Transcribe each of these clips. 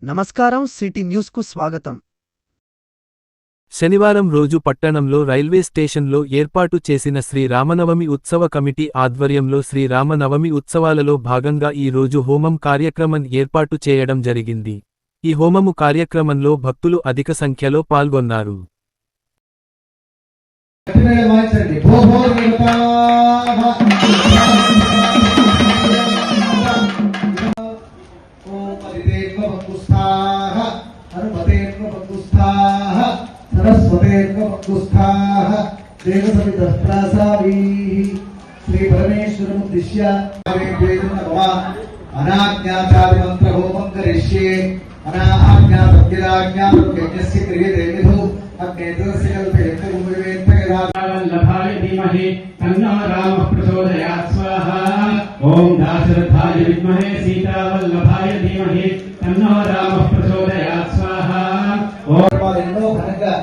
నమస్కారం city news కు స్వాగతం. శనివారం రోజు పట్టణంలో రైల్వే స్టేషన్లో ఏర్పాటు చేసిన శ్రీ రామనవమి ఉత్సవ కమిటీ ఆధ్వర్యంలో శ్రీ రామనవమి ఉత్సవాలలో భాగంగా ఈ రోజు హోమం కార్యక్రమం ఏర్పాటు చేయడం జరిగింది. ఈ హోమము కార్యక్రమంలో భక్తులు అధిక సంఖ్యలో పాల్గొన్నారు. श्री परमेश्वरमुद्दिश्य अनाज्ञाचारि मंत्र होमं करिष्ये अनाज्ञा सत्यराज्ञा यज्ञस्य क्रियते विधौ अग्नेतरस्य कल्पयन्त वल्लभाय धीमहि तन्नो रामः प्रचोदयात् स्वाहा ओम दाशरथाय विद्महे सीता वल्लभाय धीमहि तन्नो रामः प्रचोदयात् स्वाहा ओम एन्नो घनंगा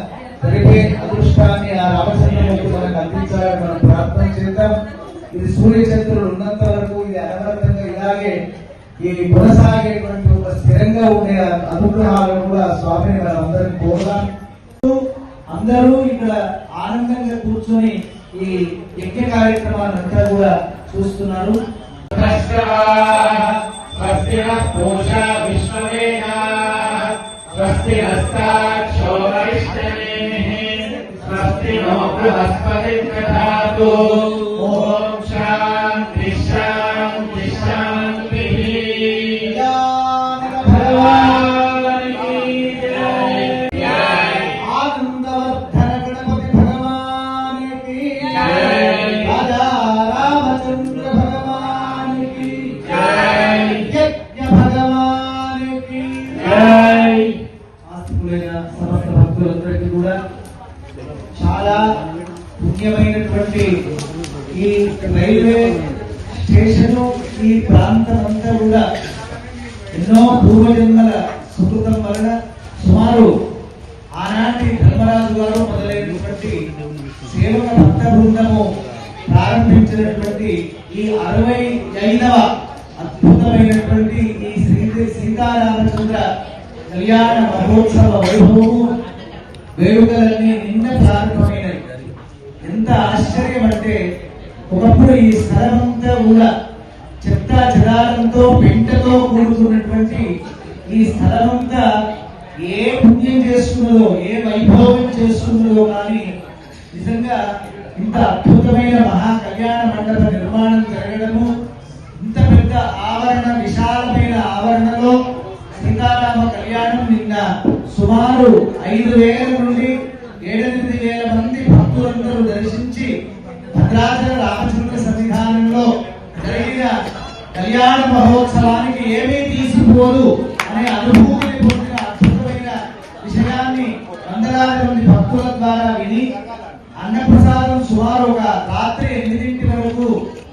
జరిగే అదృష్టాన్ని ఆ రామచంద్రమూర్తి మనకు అందించాలని మనం ప్రార్థన చేద్దాం. ఇది సూర్యచంద్రులు ఉన్నంత వరకు ఇది అనవరతంగా ఇలాగే ఈ కొనసాగేటువంటి ఒక స్థిరంగా ఉండే అనుగ్రహాలను కూడా స్వామిని మనం అందరం కోరుదాం. అందరూ ఇక్కడ ఆనందంగా కూర్చొని ఈ యజ్ఞ కార్యక్రమాలంతా కూడా చూస్తున్నారు. स्वस्ति हस्ताक्षो वरिष्ठनेः स्वस्ति नो बृहस्पतिः दधातु ओम शांति शांति शांतिः भगवान की जय आनंदवर्धन गणपति भगवान की जय राजा रामचंद्र भगवान की जय यज्ञ भगवान की जय సమస్త భక్తులందరికీ కూడా చాలా పుణ్యమైనటువంటి ఈ రైల్వే స్టేషన్ ఈ ప్రాంతం అంతా కూడా ఎన్నో పూర్వజన్మల సుకృతం వలన సుమారు ఆనాటి ధర్మరాజు గారు మొదలైనటువంటి సేవక భక్త బృందము ప్రారంభించినటువంటి ఈ 65వ అద్భుతమైనటువంటి ఈ సీతారామచంద్ర కళ్యాణ మహోత్సవ వైభవము వేడుకలన్నీ నిన్న ప్రారంభమైనవి. ఎంత ఆశ్చర్యం అంటే ఒకప్పుడు ఈ స్థలమంతా కూడా చెత్త చెదారంతో పెంటతో కూడుకున్నటువంటి ఈ స్థలమంతా ఏ పుణ్యం చేసుకున్నదో ఏ వైభవం చేసుకున్నదో కానీ నిజంగా ఇంత అద్భుతమైన మహా కళ్యాణ మండప నిర్మాణం జరగడము, ఇంత పెద్ద ఆవరణ విశాలమైన ఆవరణలో సీతారామ కళ్యాణం నిన్న సుమారు 5,000 నుండి 7,000 మంది భక్తులందరూ దర్శించి భద్రాచల రామచంద్ర సన్నిధానంలో జరిగిన కళ్యాణ మహోత్సవానికి ఏమీ తీసుకుపోదు అనే అనుభూతిని పొందిన అద్భుతమైన విషయాన్ని వందలాది మంది భక్తుల ద్వారా విని అన్నప్రసాదం సుమారు ఒక రాత్రి 8 వరకు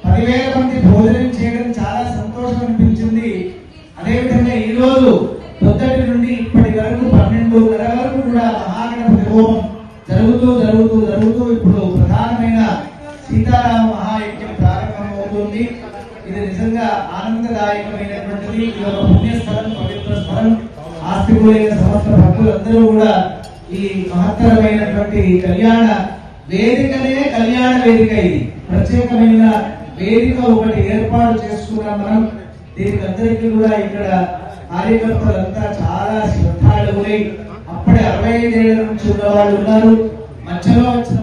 10,000 మంది భోజనం చేయడం చాలా సంతోషం అనిపించింది. అదేవిధంగా ఈ రోజు పొద్దుటి నుండి ఇప్పటి వరకు 12:30 వరకు కూడా మహాగణపతి హోమం జరుగుతూ ఇప్పుడు ప్రధానమైన సీతారామ మహాయజ్ఞం ప్రారంభమవుతుంది. ఇది నిజంగా ఆనందదాయకమైనటువంటిది. ఇది ఒక పుణ్యస్థలం, పవిత్ర స్థలం. ఆస్తికులైన సమస్త భక్తులందరూ కూడా ఈ మహత్తరమైనటువంటి కళ్యాణ వేదికనే కళ్యాణ వేదిక. ఇది ప్రత్యేకమైన వేదిక ఒకటి ఏర్పాటు చేసుకున్నాం మనం. దీనికి అందరికీ కూడా ఇక్కడ కార్యకర్తలంతా చాలా శ్రద్ధాళులై అప్పుడే 65 ఏళ్ల నుంచి ఉన్న వాళ్ళు ఉన్నారు. మధ్యలో వచ్చిన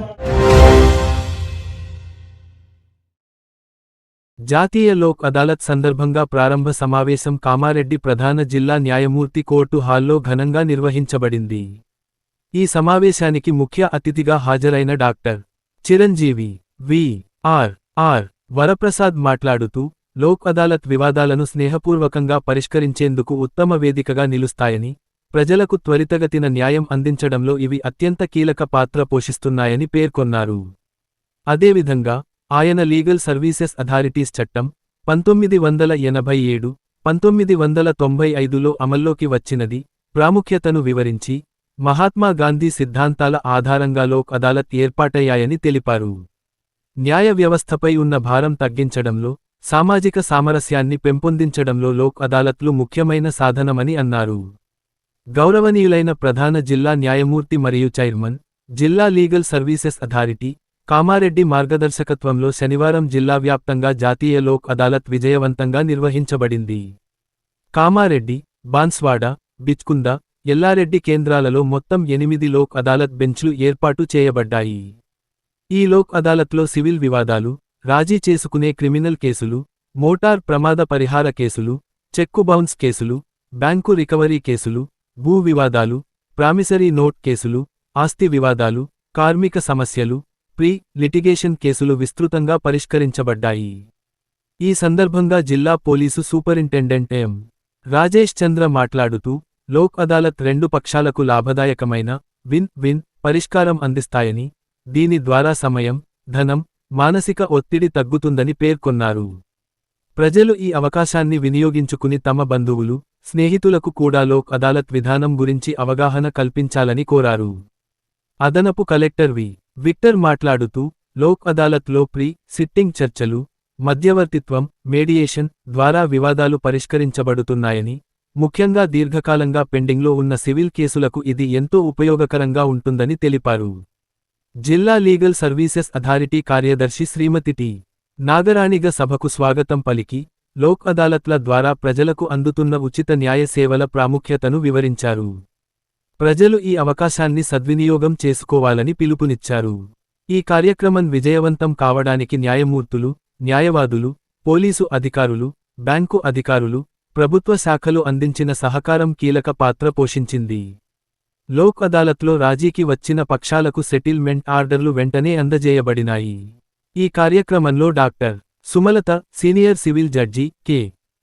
జాతీయ లోక్ అదాలత్ సందర్భంగా ప్రారంభ సమావేశం కామారెడ్డి ప్రధాన జిల్లా న్యాయమూర్తి కోర్టు హాల్లో ఘనంగా నిర్వహించబడింది. ఈ సమావేశానికి ముఖ్య అతిథిగా హాజరైన డాక్టర్ చిరంజీవి వి.ఆర్. వరప్రసాద్ మాట్లాడుతూ లోక్ అదాలత్ వివాదాలను స్నేహపూర్వకంగా పరిష్కరించేందుకు ఉత్తమ వేదికగా నిలుస్తాయని, ప్రజలకు త్వరితగతిన న్యాయం అందించడంలో ఇవి అత్యంత కీలక పాత్ర పోషిస్తున్నాయని పేర్కొన్నారు. అదేవిధంగా ఆయన లీగల్ సర్వీసెస్ అథారిటీస్ చట్టం 1987, 1995లో అమల్లోకి వచ్చినది ప్రాముఖ్యతను వివరించి, మహాత్మా గాంధీ సిద్ధాంతాల ఆధారంగా లోక్ అదాలత్ ఏర్పాటయ్యాయని తెలిపారు. న్యాయ వ్యవస్థపై ఉన్న భారం తగ్గించడంలో, సామాజిక సామరస్యాన్ని పెంపొందించడంలో లోక్ అదాలత్లు ముఖ్యమైన సాధనమని అన్నారు. గౌరవనీయులైన ప్రధాన జిల్లా న్యాయమూర్తి మరియు చైర్మన్, జిల్లా లీగల్ సర్వీసెస్ అథారిటీ, కామారెడ్డి మార్గదర్శకత్వంలో శనివారం జిల్లా వ్యాప్తంగా జాతీయ లోక్ అదాలత్ విజయవంతంగా నిర్వహించబడింది. కామారెడ్డి, బాన్స్వాడ, బిచ్కుంద, ఎల్లారెడ్డి కేంద్రాలలో మొత్తం 8 లోక్ అదాలత్ బెంచ్లు ఏర్పాటు చేయబడ్డాయి. ఈ లోక్ అదాలత్లో సివిల్ వివాదాలు, రాజీ చేసుకునే క్రిమినల్ కేసులు, మోటార్ ప్రమాద పరిహార కేసులు, చెక్కు బౌన్స్ కేసులు, బ్యాంకు రికవరీ కేసులు, భూ వివాదాలు, ప్రామిసరీ నోట్ కేసులు, ఆస్తి వివాదాలు, కార్మిక సమస్యలు, ప్రీ లిటిగేషన్ కేసులు విస్తృతంగా పరిష్కరించబడ్డాయి. ఈ సందర్భంగా జిల్లా పోలీసు సూపరింటెండెంట్ ఎం. రాజేష్ చంద్ర మాట్లాడుతూ, లోక్ అదాలత్ రెండు పక్షాలకు లాభదాయకమైన విన్-విన్ పరిష్కారం అందిస్తాయని, దీని ద్వారా సమయం, ధనం, మానసిక ఒత్తిడి తగ్గుతుందని పేర్కొన్నారు. ప్రజలు ఈ అవకాశాన్ని వినియోగించుకుని తమ బంధువులు, స్నేహితులకు కూడా లోక్ అదాలత్ విధానం గురించి అవగాహన కల్పించాలని కోరారు. అదనపు కలెక్టర్ వి. విక్టర్ మాట్లాడుతూ, లోక్ అదాలత్లో సిట్టింగ్ చర్చలు, మధ్యవర్తిత్వం, మేడియేషన్ ద్వారా వివాదాలు పరిష్కరించబడుతున్నాయని, ముఖ్యంగా దీర్ఘకాలంగా పెండింగ్లో ఉన్న సివిల్ కేసులకు ఇది ఎంతో ఉపయోగకరంగా ఉంటుందని తెలిపారు. జిల్లా లీగల్ సర్వీసెస్ అథారిటీ కార్యదర్శి శ్రీమతి టి. నాగరాణిగ సభకు స్వాగతం పలికి, లోక్ అదాలత్ల ద్వారా ప్రజలకు అందుతున్న ఉచిత న్యాయ సేవల ప్రాముఖ్యతను వివరించారు. ప్రజలు ఈ అవకాశాన్ని సద్వినియోగం చేసుకోవాలని పిలుపునిచ్చారు. ఈ కార్యక్రమం విజయవంతం కావడానికి న్యాయమూర్తులు, న్యాయవాదులు, పోలీసు అధికారులు, బ్యాంకు అధికారులు, ప్రభుత్వ శాఖలు అందించిన సహకారం కీలక పాత్ర పోషించింది. లోక్ అదాలత్లో రాజీకి వచ్చిన పక్షాలకు సెటిల్మెంట్ ఆర్డర్లు వెంటనే అందజేయబడినాయి. ఈ కార్యక్రమంలో doctor Sumalatha, senior civil judge K.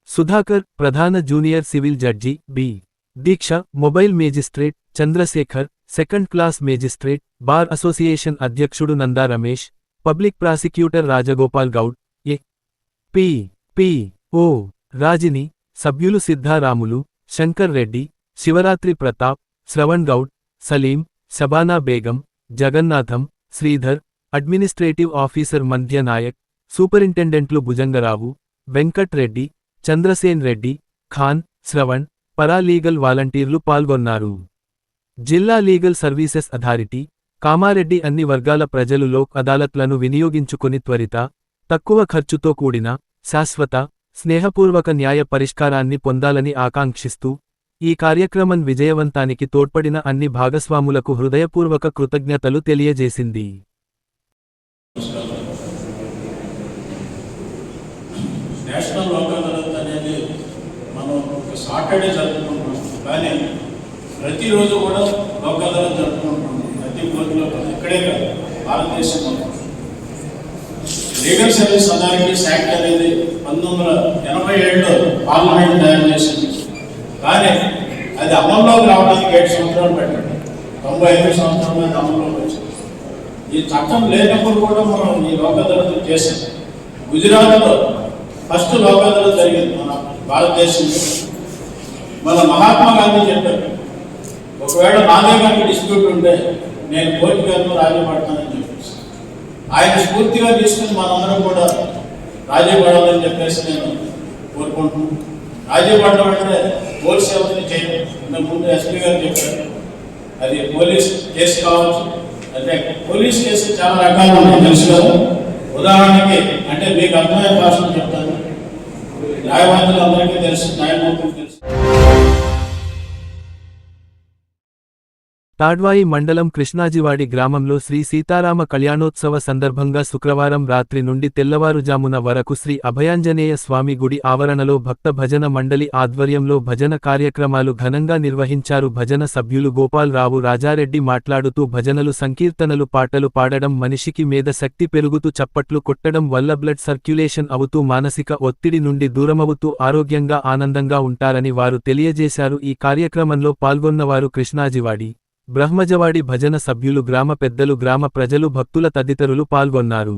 Sudhakar, ప్రధాన junior civil judge B. Deeksha, mobile magistrate Chandrashekar, second class magistrate, bar association అధ్యక్షుడు Nanda Ramesh, public prosecutor Rajagopal Goud, A. P. O. Rajini, సభ్యులు సిద్ధారాములు, శంకర్ రెడ్డి, శివరాత్రి ప్రతాప్, శ్రవణ్ గౌడ్, సలీం, శబానా బేగం, జగన్నాథం, శ్రీధర్, అడ్మినిస్ట్రేటివ్ ఆఫీసర్ మంధ్య నాయక్, సూపరింటెండెంట్లు భుజంగరావు, వెంకట్ రెడ్డి, చంద్రసేన్ రెడ్డి, ఖాన్, శ్రవణ్, పరాలీగల్ వాలంటీర్లు పాల్గొన్నారు. జిల్లా లీగల్ సర్వీసెస్ అథారిటీ, కామారెడ్డి అన్ని వర్గాల ప్రజలు లోక్ అదాలత్లను వినియోగించుకుని త్వరిత, తక్కువ ఖర్చుతో కూడిన, శాశ్వత, స్నేహపూర్వక న్యాయ పరిష్కారాన్ని పొందాలని ఆకాంక్షిస్తూ, ఈ కార్యక్రమం విజయవంతానికి తోడ్పడిన అన్ని భాగస్వాములకు హృదయపూర్వక కృతజ్ఞతలు తెలియజేసింది. నేషనల్ లోక్ అదాలత్ అనేది మనం ఒక సాటర్డే జరుపుకుంటున్నాం, కానీ ప్రతిరోజు కూడా లోక్ అదాలత్ జరుపుకుంటున్నాం. ప్రతి కోర్టులో ఇక్కడే కాదు, భారతదేశంలో. లీగల్ సర్వీస్ అథారిటీస్ యాక్ట్ అనేది 1987లో పార్లమెంట్ తయారు చేసింది, కానీ అది అమల్లోకి రావడానికి 7 సంవత్సరాలు పెట్టండి. 95 సంవత్సరంలో అది అమల్లోకి వచ్చింది. ఈ చట్టం లేనప్పుడు కూడా మనం ఈ లోక్ అదాలత్ చేసాం. గుజరాత్లో ఫస్ట్ లోక్ అదాలత్ జరిగింది మన భారతదేశంలో. మన మహాత్మా గాంధీ చెప్పారు, ఒకవేళ నా దగ్గర డిస్ప్యూట్ ఉంటే నేను కోర్టు గారితో రాజీ పడతానని చెప్పేసి, ఆయన స్ఫూర్తిగా తీసుకుని మనందరం కూడా రాజీ పడాలని చెప్పేసి నేను కోరుకుంటున్నాను. రాజీ పడడం అంటే పోలీస్ ఎవరిని చేయడం. ముందు ఎస్పీ గారు చెప్పారు, అది పోలీస్ కేసు కావచ్చు. అంటే పోలీస్ కేసు చాలా రకాలు ఉన్నాయి, తెలుసు కదా. ఉదాహరణకి అంటే మీకు అర్థమయ్యే భాషలో చెప్తాను. న్యాయవాదులు అందరికీ తెలుసు, న్యాయమూర్తులు తెలుసు. తాడ్వాయి మండలం కృష్ణాజివాడి గ్రామంలో శ్రీ సీతారామ కళ్యాణోత్సవ సందర్భంగా శుక్రవారం రాత్రి నుండి తెల్లవారుజామున వరకు శ్రీ అభయాంజనేయ స్వామి గుడి ఆవరణలో భక్త భజన మండలి ఆధ్వర్యంలో భజన కార్యక్రమాలు ఘనంగా నిర్వహించారు. భజన సభ్యులు గోపాల్ రావు రాజారెడ్డి మాట్లాడుతూ, భజనలు, సంకీర్తనలు, పాటలు పాడడం మనిషికి మేధ శక్తి పెరుగుతూ చప్పట్లు కొట్టడం వల్ల బ్లడ్ సర్క్యులేషన్ అవుతూ మానసిక ఒత్తిడి నుండి దూరమవుతూ ఆరోగ్యంగా ఆనందంగా ఉంటారని వారు తెలియజేశారు. ఈ కార్యక్రమంలో పాల్గొన్నవారు కృష్ణాజివాడి, బ్రహ్మజవాడి భజన సభ్యులు, గ్రామ పెద్దలు, గ్రామ ప్రజలు, భక్తుల తదితరులు పాల్గొన్నారు.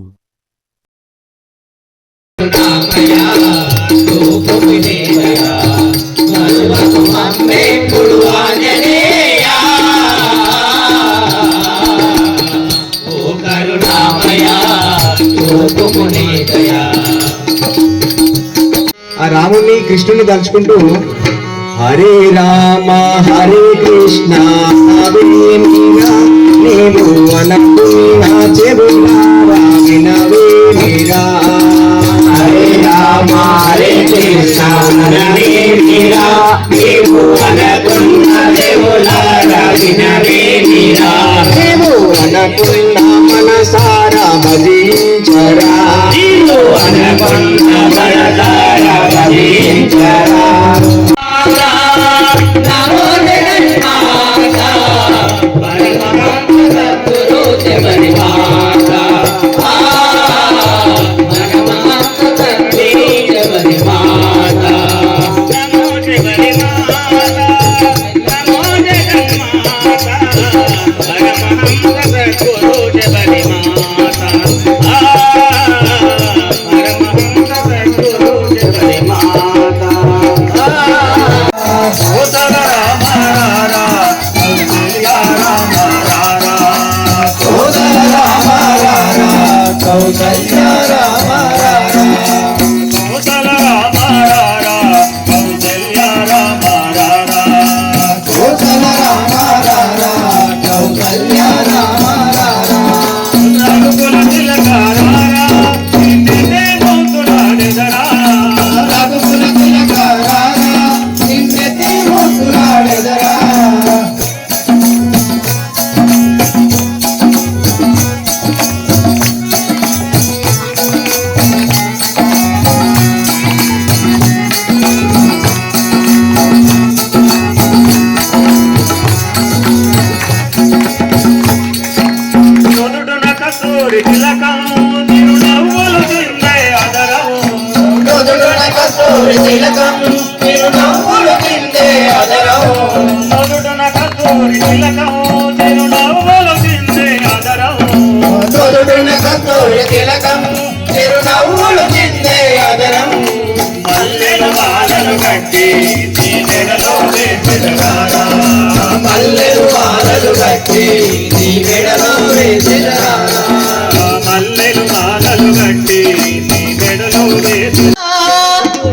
ఆ రాముణ్ణి, కృష్ణుని తలుచుకుంటూ హరే రామ హరే కృష్ణ హరే మీరా నీవు అనుకున్న చెబుతారా వినవే మీరా హరే రామ హరే కృష్ణ హరే మీరా నీవు అనుకున్న చెబుతారా వినవే మీరా నీవు అనుకున్న మనసారా భజించరా నీవు అనుకున్న మనసారా భజించరా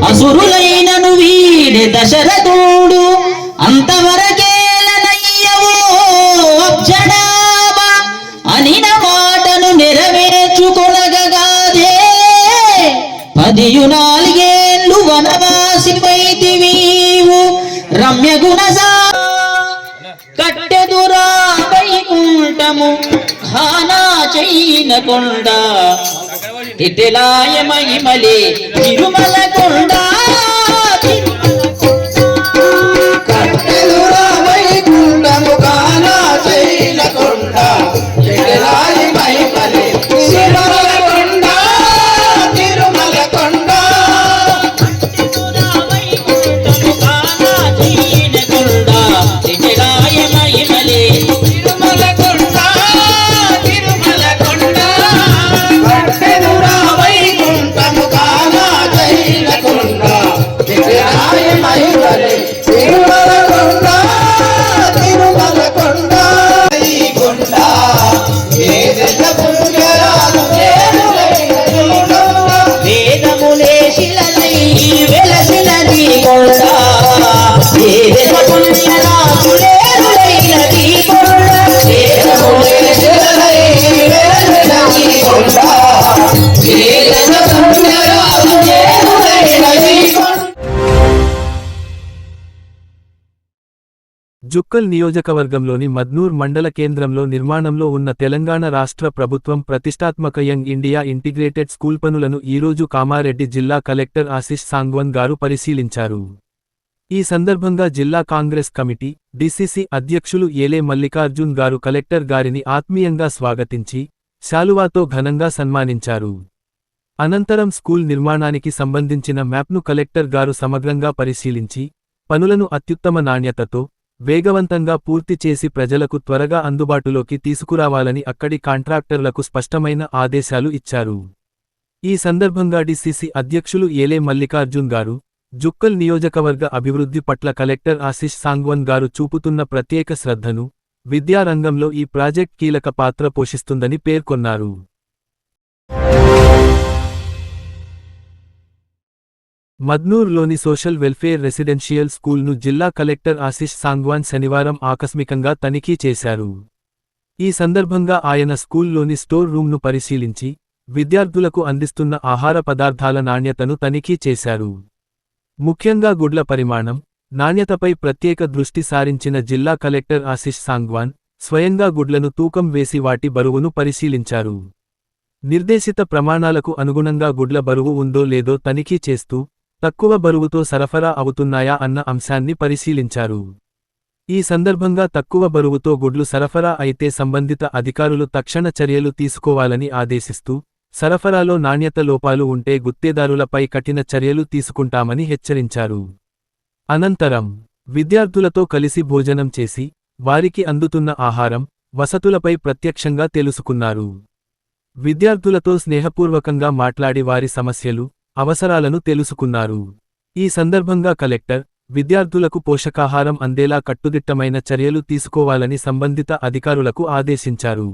అసురులైనను వీడే దశరథుడు అంతవరకేలనయ్యవో అబ్జడాబా అనిన మాటను నెరవేర్చుకొనగగాదే 14 వనవాసిపైతివీవు రమ్య గుణసా కట్టెదురా వైకుంఠము ఖానా చైన కొండ తిటిలాయ మహిమలే తిరుమల కొండ కట్టెలురా వైకుంఠము ఖానా చైన కొండ తిటిలాయ మహిమలే తిరుమల కొండ తిరుమల కొండ వైకుంఠము ఖానా చైన కొండ తిటిలాయ మహిమలే తిరుమల కొండ తిరుమల కొండ కట్టెలురా వైకుంఠము ఖానా చైన కొండ తిటిలాయ మహిమలే తిరుమల కొండ తిరుమల కొండ ఈ కొండ వేద పుణ్యరాలు వేదములే శిలలై వెలసినది కొండ వేద పుణ్యరాజులేరులైనది కొండ వేదములే శిలలై వెలసినది కొండ వేద పుణ్యరాజులేరులైనది కొండ. జుక్కల్ నియోజకవర్గంలోని మద్నూర్ మండల కేంద్రంలో నిర్మాణంలో ఉన్న తెలంగాణ రాష్ట్ర ప్రభుత్వం ప్రతిష్టాత్మక యంగ్ ఇండియా ఇంటిగ్రేటెడ్ స్కూల్ పనులను ఈరోజు కామారెడ్డి జిల్లా కలెక్టర్ ఆశిష్ సాంగ్వన్ గారు పరిశీలించారు. ఈ సందర్భంగా జిల్లా కాంగ్రెస్ కమిటీ, డిసిసి అధ్యక్షులు ఏలే మల్లికార్జున్ గారు కలెక్టర్ గారిని ఆత్మీయంగా స్వాగతించి, శాలువాతో ఘనంగా సన్మానించారు. అనంతరం స్కూల్ నిర్మాణానికి సంబంధించిన మ్యాప్ను కలెక్టర్ గారు సమగ్రంగా పరిశీలించి, పనులను అత్యుత్తమ నాణ్యతతో, వేగవంతంగా పూర్తి చేసి ప్రజలకు త్వరగా అందుబాటులోకి తీసుకురావాలని అక్కడి కాంట్రాక్టర్లకు స్పష్టమైన ఆదేశాలు ఇచ్చారు. ఈ సందర్భంగా డిసిసి అధ్యక్షులు ఏలే మల్లికార్జున్ గారు, జుక్కల్ నియోజకవర్గ అభివృద్ధి పట్ల కలెక్టర్ ఆశిష్ సాంగ్వన్ గారు చూపుతున్న ప్రత్యేక శ్రద్ధను, విద్యారంగంలో ఈ ప్రాజెక్ట్ కీలక పాత్ర పోషిస్తుందని పేర్కొన్నారు. మద్నూర్లోని సోషల్ వెల్ఫేర్ రెసిడెన్షియల్ స్కూల్ను జిల్లా కలెక్టర్ ఆశిష్ సాంగ్వాన్ శనివారం ఆకస్మికంగా తనిఖీ చేశారు. ఈ సందర్భంగా ఆయన స్కూల్లోని స్టోర్ రూమ్ను పరిశీలించి విద్యార్థులకు అందిస్తున్న ఆహార పదార్థాల నాణ్యతను తనిఖీ చేశారు. ముఖ్యంగా గుడ్ల పరిమాణం, నాణ్యతపై ప్రత్యేక దృష్టి సారించిన జిల్లా కలెక్టర్ ఆశిష్ సాంగ్వాన్ స్వయంగా గుడ్లను తూకం వేసి వాటి బరువును పరిశీలించారు. నిర్దేశిత ప్రమాణాలకు అనుగుణంగా గుడ్ల బరువు ఉందో లేదో తనిఖీ చేస్తూ తక్కువ బరువుతో సరఫరా అవుతున్నాయా అన్న అంశాన్ని పరిశీలించారు. ఈ సందర్భంగా తక్కువ బరువుతో గుడ్లు సరఫరా అయితే సంబంధిత అధికారులు తక్షణ చర్యలు తీసుకోవాలని ఆదేశిస్తూ సరఫరాలో నాణ్యత లోపాలు ఉంటే గుత్తేదారులపై కఠిన చర్యలు తీసుకుంటామని హెచ్చరించారు. అనంతరం విద్యార్థులతో కలిసి భోజనం చేసి వారికి అందుతున్న ఆహారం, వసతులపై ప్రత్యక్షంగా తెలుసుకున్నారు. విద్యార్థులతో స్నేహపూర్వకంగా మాట్లాడి వారి సమస్యలు, అవసరాలను తెలుసుకున్నారు. ఈ సందర్భంగా కలెక్టర్ విద్యార్థులకు పోషకాహారం అందేలా కట్టుదిట్టమైన చర్యలు తీసుకోవాలని సంబంధిత అధికారులకు ఆదేశించారు.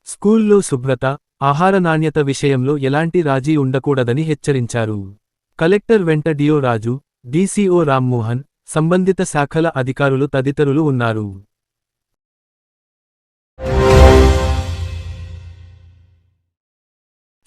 స్కూల్లో శుభ్రత, ఆహార నాణ్యత విషయంలో ఎలాంటి రాజీ ఉండకూడదని హెచ్చరించారు. కలెక్టర్ వెంట డిఓ రాజు, డీసీఓ రామ్మోహన్, సంబంధిత శాఖల అధికారులు తదితరులు ఉన్నారు.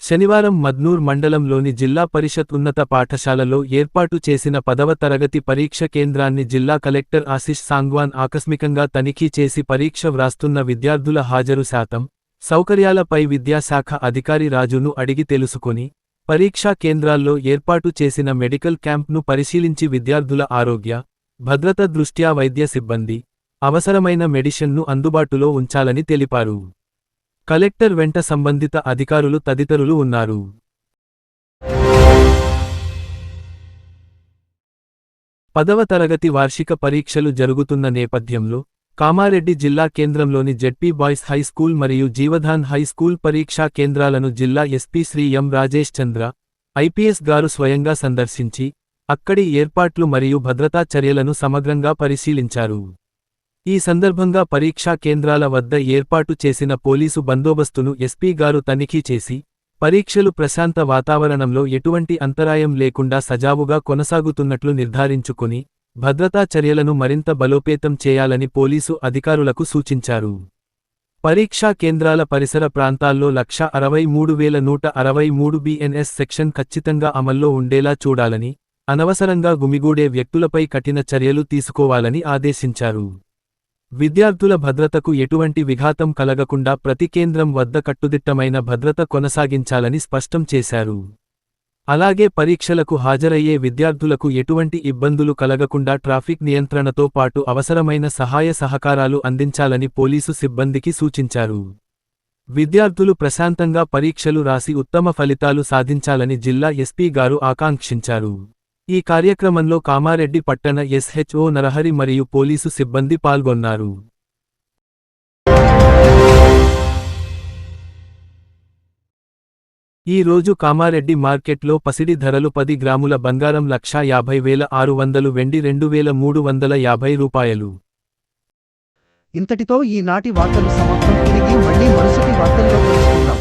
శనివారం మద్నూర్ మండలంలోని జిల్లా పరిషత్ ఉన్నత పాఠశాలలో ఏర్పాటు చేసిన 10వ తరగతి పరీక్ష కేంద్రాన్ని జిల్లా కలెక్టర్ ఆశిష్ సాంగ్వాన్ ఆకస్మికంగా తనిఖీ చేసి పరీక్ష వ్రాస్తున్న విద్యార్థుల హాజరు శాతం, సౌకర్యాలపై విద్యాశాఖ అధికారి రాజును అడిగి తెలుసుకొని పరీక్షా కేంద్రాల్లో ఏర్పాటు చేసిన మెడికల్ క్యాంప్ను పరిశీలించి విద్యార్థుల ఆరోగ్య, భద్రత దృష్ట్యా వైద్య సిబ్బంది, అవసరమైన మెడిసిన్ను అందుబాటులో ఉంచాలని తెలిపారు. కలెక్టర్ వెంట సంబంధిత అధికారులు తదితరులు ఉన్నారు. పదవ తరగతి వార్షిక పరీక్షలు జరుగుతున్న నేపథ్యంలో కామారెడ్డి జిల్లా కేంద్రంలోని జెడ్పీ బాయ్స్ హై స్కూల్ మరియు జీవధాన్ హై స్కూల్ పరీక్షా కేంద్రాలను జిల్లా ఎస్పీ శ్రీ ఎం రాజేష్ చంద్ర, ఐపీఎస్ గారు స్వయంగా సందర్శించి అక్కడి ఏర్పాట్లు మరియు భద్రతా చర్యలను సమగ్రంగా పరిశీలించారు. ఈ సందర్భంగా పరీక్షా కేంద్రాల వద్ద ఏర్పాటు చేసిన పోలీసు బందోబస్తును ఎస్పీ గారు తనిఖీ చేసి పరీక్షలు ప్రశాంత వాతావరణంలో ఎటువంటి అంతరాయం లేకుండా సజావుగా కొనసాగుతున్నట్లు నిర్ధారించుకుని భద్రతా చర్యలను మరింత బలోపేతం చేయాలని పోలీసు అధికారులకు సూచించారు. పరీక్షా కేంద్రాల పరిసర ప్రాంతాల్లో 163,163 BNS సెక్షన్ ఖచ్చితంగా అమల్లో ఉండేలా చూడాలని, అనవసరంగా గుమిగూడే వ్యక్తులపై కఠిన చర్యలు తీసుకోవాలని ఆదేశించారు. విద్యార్థుల భద్రతకు ఎటువంటి విఘాతం కలగకుండా ప్రతి కేంద్రం వద్ద కట్టుదిట్టమైన భద్రత కొనసాగించాలని స్పష్టం చేశారు. అలాగే పరీక్షలకు హాజరయ్యే విద్యార్థులకు ఎటువంటి ఇబ్బందులు కలగకుండా ట్రాఫిక్ నియంత్రణతో పాటు అవసరమైన సహాయ సహకారాలు అందించాలని పోలీసు సిబ్బందికి సూచించారు. విద్యార్థులు ప్రశాంతంగా పరీక్షలు రాసి ఉత్తమ ఫలితాలు సాధించాలని జిల్లా ఎస్పీ గారు ఆకాంక్షించారు. ఈ కార్యక్రమంలో కామారెడ్డి పట్టణ SHO నరహరి మరియు పోలీసు సిబ్బంది పాల్గొన్నారు. ఈ రోజు కామారెడ్డి మార్కెట్లో పసిడి ధరలు 10 గ్రాముల బంగారం 150,600, వెండి 2,350 రూపాయలు. ఇంతటితో ఈనాటి వార్తలు సమాప్తం. తిరిగి మళ్ళీ మరుసటి వార్తల్లో కలుసుకుందాం.